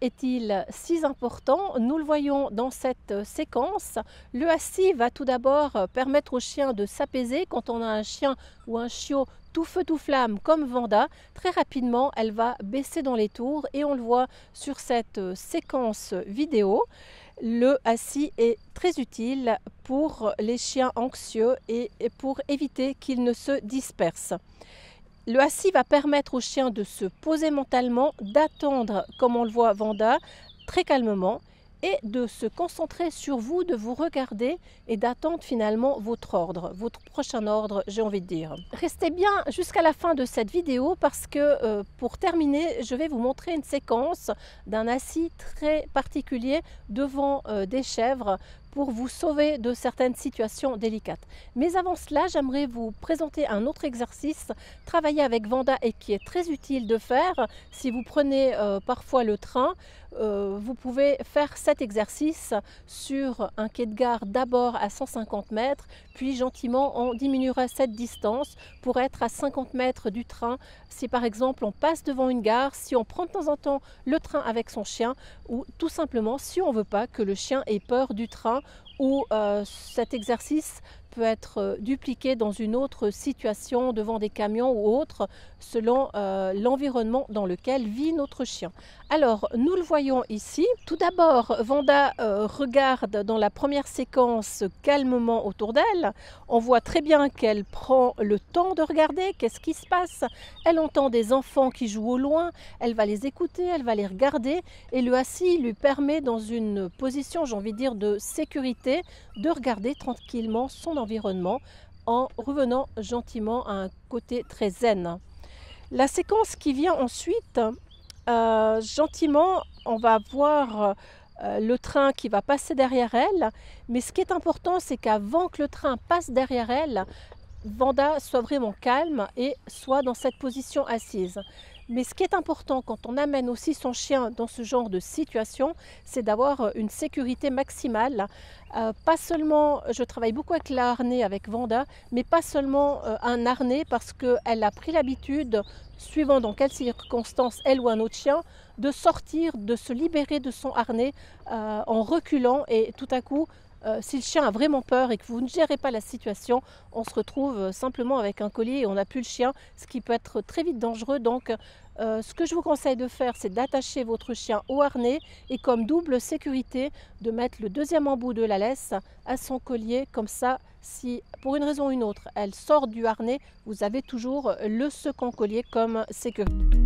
est-il si important? Nous le voyons dans cette séquence. Le assis va tout d'abord permettre au chien de s'apaiser. Quand on a un chien ou un chiot tout feu tout flamme comme Vanda, très rapidement elle va baisser dans les tours et on le voit sur cette séquence vidéo. Le assis est très utile pour les chiens anxieux et pour éviter qu'ils ne se dispersent. Le assis va permettre au chien de se poser mentalement, d'attendre, comme on le voit Vanda, très calmement et de se concentrer sur vous, de vous regarder et d'attendre finalement votre ordre, votre prochain ordre, j'ai envie de dire. Restez bien jusqu'à la fin de cette vidéo parce que pour terminer, je vais vous montrer une séquence d'un assis très particulier devant des chèvres pour vous sauver de certaines situations délicates. Mais avant cela, j'aimerais vous présenter un autre exercice travaillé avec Vanda et qui est très utile de faire. Si vous prenez parfois le train, vous pouvez faire cet exercice sur un quai de gare d'abord à 150 mètres, puis gentiment on diminuera cette distance pour être à 50 mètres du train. Si par exemple on passe devant une gare, si on prend de temps en temps le train avec son chien ou tout simplement si on ne veut pas que le chien ait peur du train ou cet exercice peut être dupliqué dans une autre situation devant des camions ou autres selon l'environnement dans lequel vit notre chien. Alors nous le voyons ici. Tout d'abord Vanda regarde dans la première séquence calmement autour d'elle. On voit très bien qu'elle prend le temps de regarder qu'est-ce qui se passe. Elle entend des enfants qui jouent au loin, elle va les écouter, elle va les regarder et le assis lui permet dans une position, j'ai envie de dire, de sécurité de regarder tranquillement son environnement en revenant gentiment à un côté très zen. La séquence qui vient ensuite, gentiment, on va voir le train qui va passer derrière elle, mais ce qui est important, c'est qu'avant que le train passe derrière elle, Vanda soit vraiment calme et soit dans cette position assise. Mais ce qui est important quand on amène aussi son chien dans ce genre de situation, c'est d'avoir une sécurité maximale. Pas seulement, je travaille beaucoup avec le harnais avec Vanda, mais pas seulement un harnais parce qu'elle a pris l'habitude, suivant dans quelles circonstances elle ou un autre chien, de sortir, de se libérer de son harnais en reculant et tout à coup, si le chien a vraiment peur et que vous ne gérez pas la situation, on se retrouve simplement avec un collier et on n'a plus le chien, ce qui peut être très vite dangereux. Donc ce que je vous conseille de faire, c'est d'attacher votre chien au harnais et comme double sécurité, de mettre le deuxième embout de la laisse à son collier. Comme ça, si pour une raison ou une autre, elle sort du harnais, vous avez toujours le second collier comme sécurité.